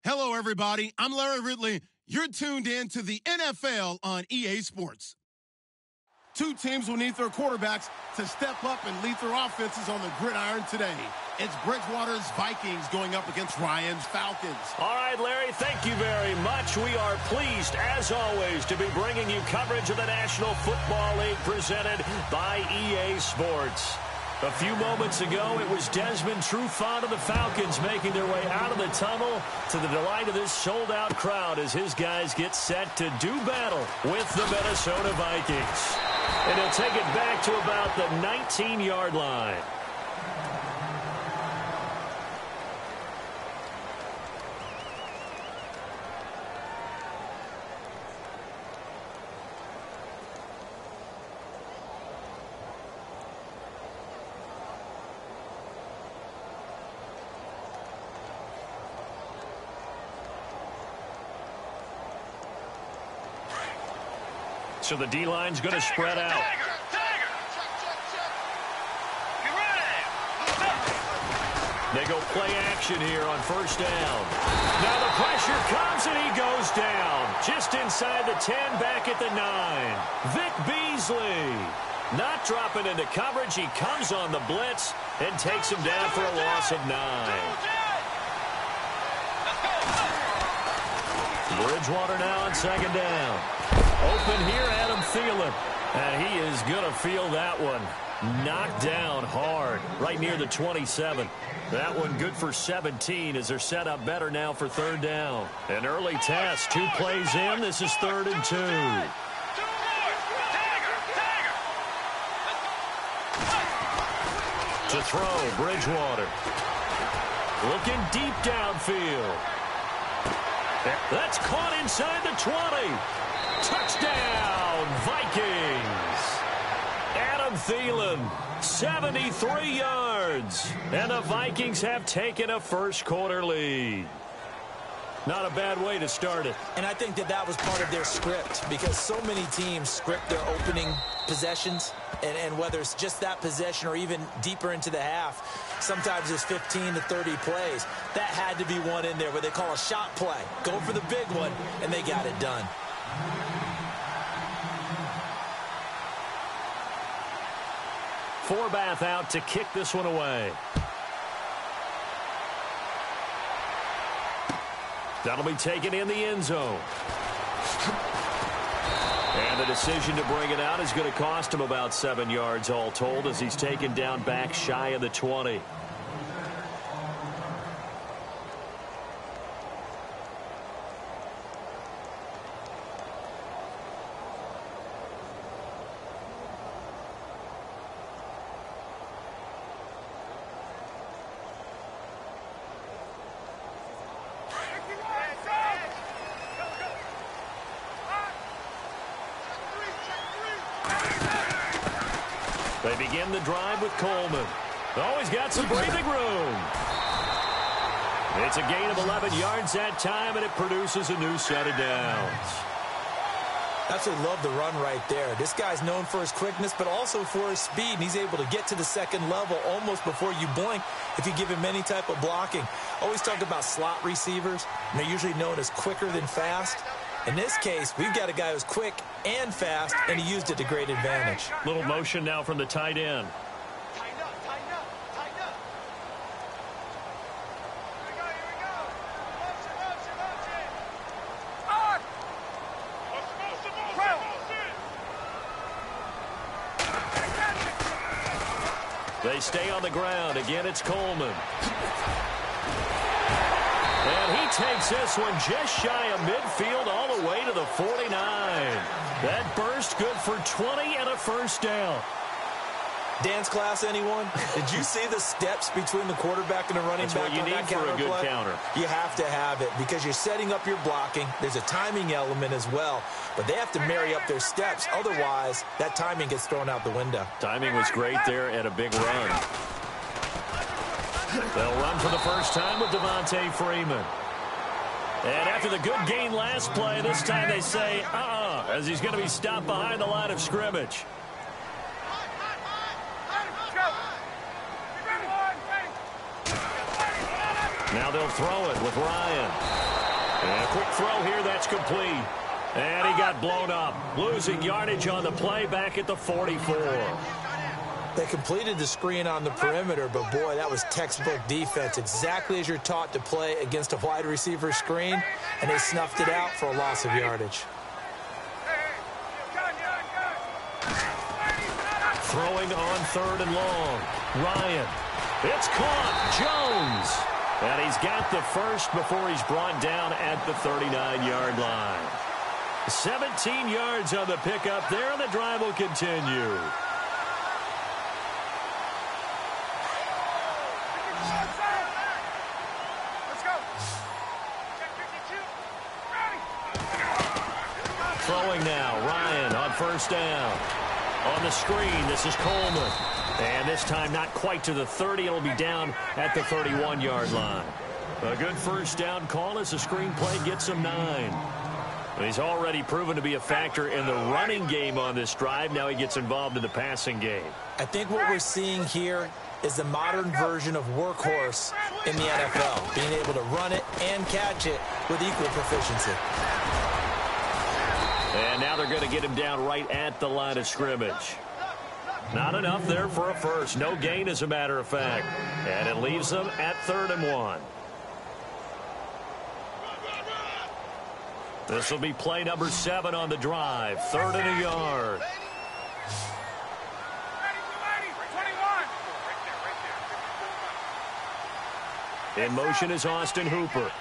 Hello, everybody. I'm Larry Ridley. You're tuned in to the NFL on EA Sports. Two teams will need their quarterbacks to step up and lead their offenses on the gridiron today. It's Bridgewater's Vikings going up against Ryan's Falcons. All right, Larry, thank you very much. We are pleased, as always, to be bringing you coverage of the National Football League presented by EA Sports. A few moments ago, it was Desmond Trufant of the Falcons making their way out of the tunnel to the delight of this sold-out crowd as his guys get set to do battle with the Minnesota Vikings. And he'll take it back to about the 19-yard line. So the D-line's going to spread out. They go play action here on first down. Now the pressure comes and he goes down. Just inside the 10, back at the 9. Vic Beasley. Not dropping into coverage. He comes on the blitz and takes him down for a loss of 9. Bridgewater now on second down. Open here, Adam Thielen. And he is going to feel that one. Knocked down hard, right near the 27. That one good for 17 as they're set up better now for third down. An early test, 2 plays in. This is 3rd and 2. To throw, Bridgewater. Looking deep downfield. That's caught inside the 20. Touchdown, Vikings. Adam Thielen, 73 yards. And the Vikings have taken a first-quarter lead. Not a bad way to start it. And I think that was part of their script because so many teams script their opening possessions. And whether it's just that possession or even deeper into the half, sometimes it's 15 to 30 plays. That had to be one in there where they call a shot play. Go for the big one, and they got it done. Forbath out to kick this one away. That'll be taken in the end zone. And the decision to bring it out is going to cost him about 7 yards all told as he's taken down back shy of the 20. They begin the drive with Coleman. Oh, he's got some breathing room. It's a gain of 11 yards that time, and it produces a new set of downs. Absolutely love the run right there. This guy's known for his quickness, but also for his speed. And he's able to get to the second level almost before you blink if you give him any type of blocking. Always talk about slot receivers, and they're usually known as quicker than fast. In this case, we've got a guy who's quick and fast, and he used it to great advantage. Little motion now from the tight end. Tighten up, tighten up, tighten up. Here we go. Motion. On! They stay on the ground. Again, it's Coleman. And he takes this one just shy of midfield all the way to the 49. That burst good for 20 and a first down. Dance class, anyone? Did you see the steps between the quarterback and the running back? That's what you need for a good play? counter. You have to have it because you're setting up your blocking. There's a timing element as well, but they have to marry up their steps. Otherwise, that timing gets thrown out the window. Timing was great there and a big run. They'll run for the first time with Devontae Freeman. And after the good gain last play, this time they say, as he's going to be stopped behind the line of scrimmage. Now they'll throw it with Ryan. And a quick throw here, that's complete. And he got blown up. Losing yardage on the play back at the 44. They completed the screen on the perimeter, but boy, that was textbook defense. Exactly as you're taught to play against a wide receiver screen, and they snuffed it out for a loss of yardage. Throwing on 3rd and long. Ryan. It's caught. Jones. And he's got the first before he's brought down at the 39-yard line. 17 yards on the pickup there, and the drive will continue. Throwing now. Ryan on 1st down. On the screen, this is Coleman. And this time not quite to the 30. It'll be down at the 31-yard line. A good 1st down call as the screen play gets him 9. He's already proven to be a factor in the running game on this drive. Now he gets involved in the passing game. I think what we're seeing here is the modern version of workhorse in the NFL, being able to run it and catch it with equal proficiency. And now they're going to get him down right at the line of scrimmage. Not enough there for a first. No gain, as a matter of fact. And it leaves them at 3rd and 1. This will be play number 7 on the drive. 3rd and a yard. In motion is Austin Hooper.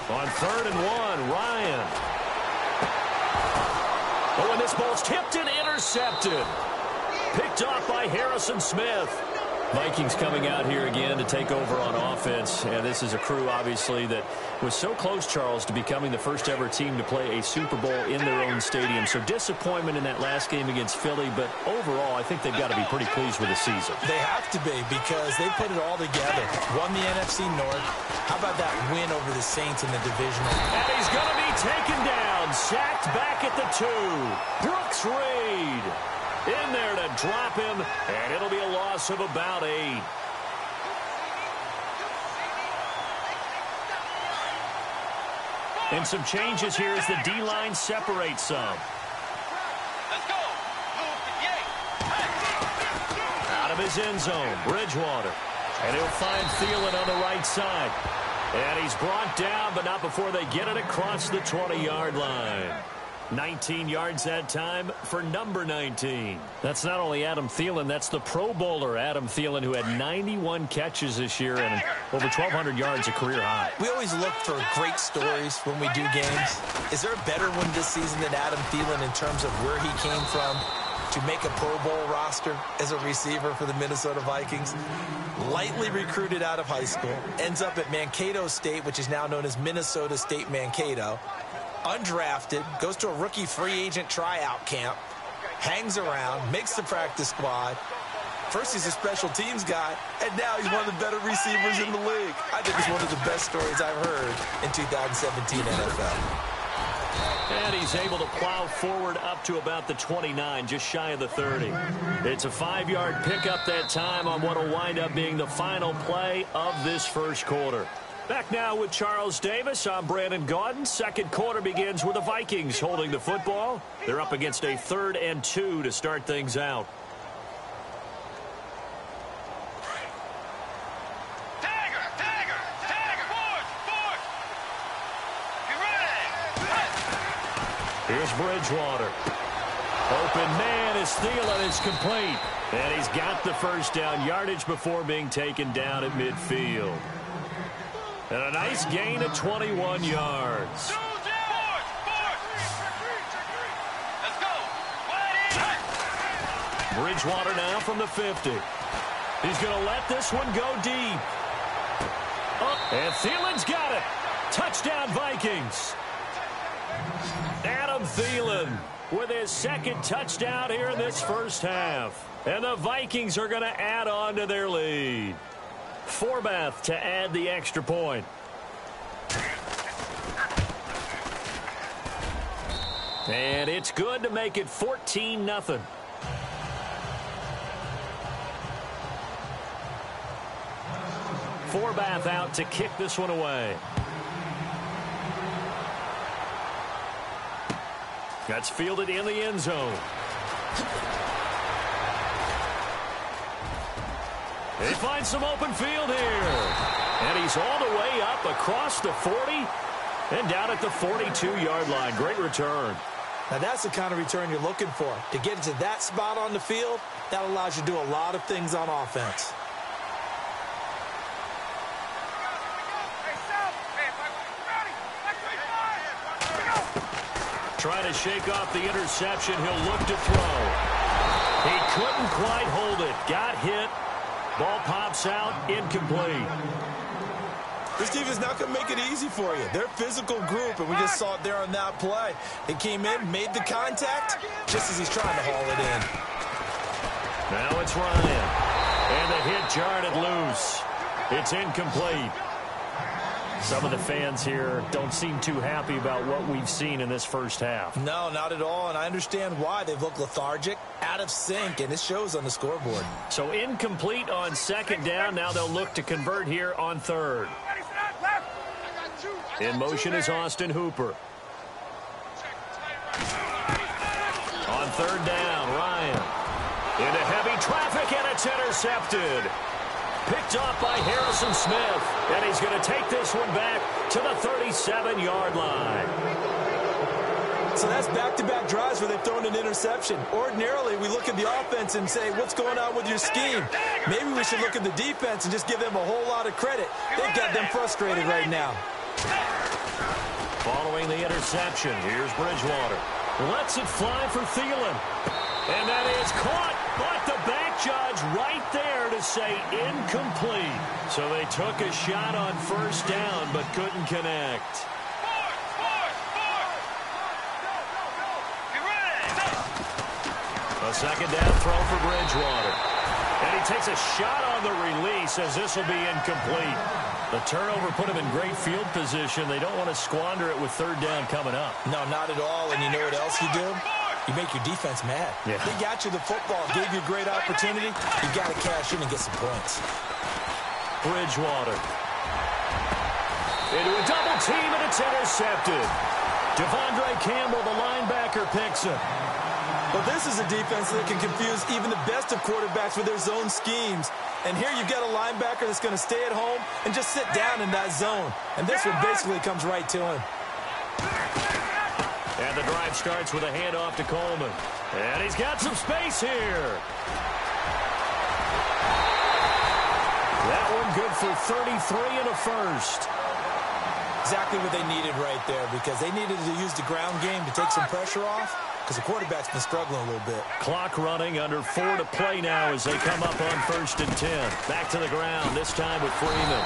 On 3rd and 1, Ryan. Oh, and this ball's tipped and intercepted. Picked off by Harrison Smith. Vikings coming out here again to take over on offense. And this is a crew, obviously, that was so close, Charles, to becoming the first ever team to play a Super Bowl in their own stadium. So disappointment in that last game against Philly. But overall, I think they've got to be pretty pleased with the season. They have to be, because they put it all together. Won the NFC North. How about that win over the Saints in the divisional? And he's going to be taken down. Sacked back at the 2. Brooks Reed in there to drop him, and it'll be a loss of about 8. And some changes here as the D-line separates some. Let's go. Out of his end zone, Bridgewater. And he'll find Thielen on the right side. And he's brought down, but not before they get it across the 20-yard line. 19 yards that time for number 19. That's not only Adam Thielen, that's the Pro Bowler Adam Thielen, who had 91 catches this year and over 1,200 yards, a career high. We always look for great stories when we do games. Is there a better one this season than Adam Thielen in terms of where he came from to make a Pro Bowl roster as a receiver for the Minnesota Vikings? Lightly recruited out of high school, ends up at Mankato State, which is now known as Minnesota State Mankato. Undrafted, goes to a rookie free agent tryout camp, hangs around, makes the practice squad. First he's a special teams guy, and now he's one of the better receivers in the league. I think it's one of the best stories I've heard in 2017 NFL. And he's able to plow forward up to about the 29, just shy of the 30. It's a 5-yard pickup that time on what will wind up being the final play of this first quarter. Back now with Charles Davis. I'm Brandon Gaudin. Second quarter begins with the Vikings holding the football. They're up against a 3rd and 2 to start things out. Here's Bridgewater. Open man is Thielen. Is complete. And he's got the first down yardage before being taken down at midfield. And a nice gain of 21 yards. Bridgewater now from the 50. He's going to let this one go deep. Oh, and Thielen's got it. Touchdown Vikings. Adam Thielen with his second touchdown here in this first half. And the Vikings are going to add on to their lead. Forbath to add the extra point. And it's good to make it 14-0. Forbath out to kick this one away. That's fielded in the end zone. They find some open field here. And he's all the way up across the 40 and down at the 42-yard line. Great return. Now, that's the kind of return you're looking for. To get into that spot on the field, that allows you to do a lot of things on offense. Trying to shake off the interception. He'll look to throw. He couldn't quite hold it. Got hit. Ball pops out. Incomplete. This defense is not going to make it easy for you. They're a physical group, and we just saw it there on that play. He came in, made the contact, just as he's trying to haul it in. Now it's Ryan. And the hit jarred it loose. It's incomplete. Some of the fans here don't seem too happy about what we've seen in this first half. No, not at all, and I understand why. They've looked lethargic, out of sync, and it shows on the scoreboard. So incomplete on second down. Now they'll look to convert here on third. In motion is Austin Hooper. On third down, Ryan. Into heavy traffic, and it's intercepted. Picked off by Harrison Smith. And he's going to take this one back to the 37-yard line. So that's back-to-back drives where they've thrown an interception. Ordinarily, we look at the offense and say, what's going on with your scheme? Maybe we should look at the defense and just give them a whole lot of credit. They've got them frustrated right now. Following the interception, here's Bridgewater. Lets it fly for Thielen. And that is caught, but the back judge right there to say incomplete. So they took a shot on first down, but couldn't connect. A second down throw for Bridgewater. And he takes a shot on the release as this will be incomplete. The turnover put him in great field position. They don't want to squander it with third down coming up. No, not at all. And you know what else you do? You make your defense mad. Yeah. They got you the football, gave you a great opportunity. You got to cash in and get some points. Bridgewater. Into a double team, and it's intercepted. Devondre Campbell, the linebacker, picks him. But this is a defense that can confuse even the best of quarterbacks with their zone schemes. And here you've got a linebacker that's going to stay at home and just sit down in that zone. And this one basically comes right to him. And the drive starts with a handoff to Coleman. And he's got some space here. That one good for 33 and a first. Exactly what they needed right there, because they needed to use the ground game to take some pressure off, because the quarterback's been struggling a little bit. Clock running, under 4 to play now as they come up on 1st and 10. Back to the ground, this time with Freeman.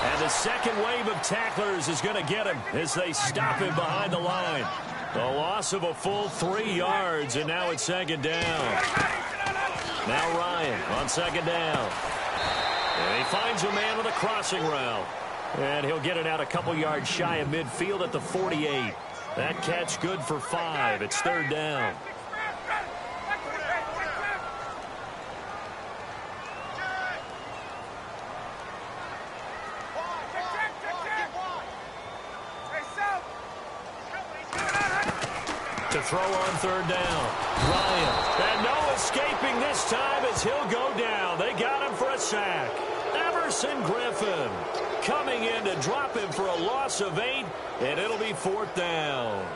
And the second wave of tacklers is going to get him as they stop him behind the line. A loss of a full 3 yards, and now it's second down. Now Ryan on second down. And he finds a man with a crossing route. And he'll get it out a couple yards shy of midfield at the 48. That catch good for 5. It's third down. To throw on third down. Ryan. And no escaping this time as he'll go down. They got him for a sack. Everson Griffin coming in to drop him for a loss of 8, and it'll be fourth down.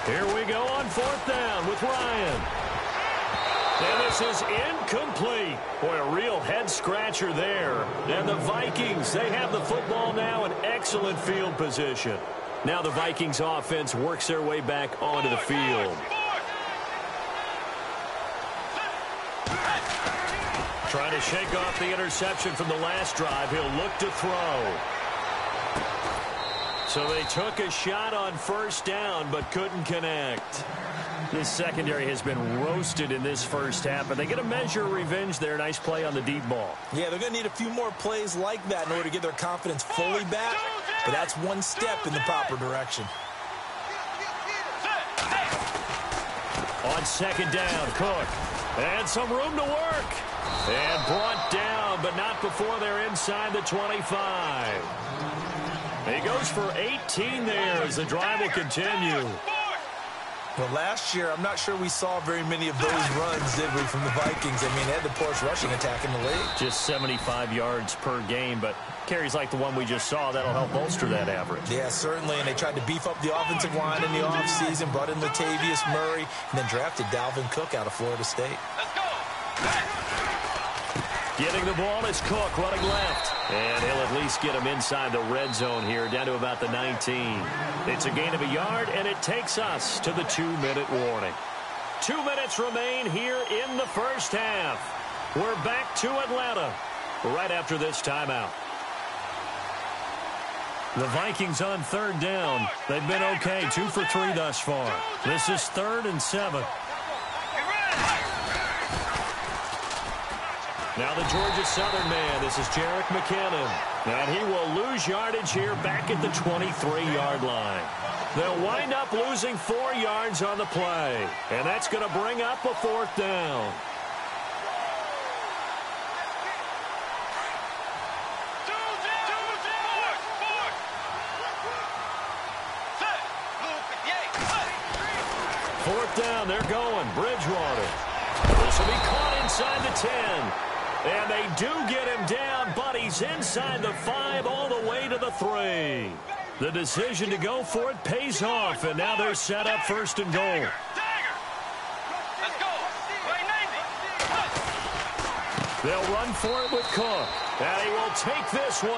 Here we go on fourth down with Ryan. And this is incomplete. Boy, a real head-scratcher there. And the Vikings, they have the football now in excellent field position. Now the Vikings offense works their way back onto the field. Trying to shake off the interception from the last drive. He'll look to throw. So they took a shot on first down but couldn't connect. This secondary has been roasted in this first half, but they get a measure of revenge there. Nice play on the deep ball. Yeah, they're going to need a few more plays like that in order to get their confidence fully back, but that's one step in the proper direction. On second down, Cook. And some room to work. And brought down, but not before they're inside the 25. He goes for 18 there as the drive will continue. Well, last year, I'm not sure we saw very many of those runs, did we, from the Vikings? I mean, they had the poorest rushing attack in the league. Just 75 yards per game, but carries like the one we just saw, that'll help bolster that average. Yeah, certainly, and they tried to beef up the offensive line in the offseason, brought in Latavius Murray, and then drafted Dalvin Cook out of Florida State. Let's go. Getting the ball is Cook running left. And he'll at least get him inside the red zone here, down to about the 19. It's a gain of a yard, and it takes us to the 2-minute warning. 2 minutes remain here in the first half. We're back to Atlanta right after this timeout. The Vikings on third down. They've been okay, 2 for 3 thus far. This is 3rd and 7. Now the Georgia Southern man, this is Jerick McKinnon. And he will lose yardage here back at the 23-yard line. They'll wind up losing 4 yards on the play. And that's going to bring up a 4th down. Fourth down, they're going. Bridgewater. This will be caught inside the 10. And they do get him down, but he's inside the 5 all the way to the 3. The decision to go for it pays off, and now they're set up 1st and goal. Let's go. They'll run for it with Cook. And he will take this one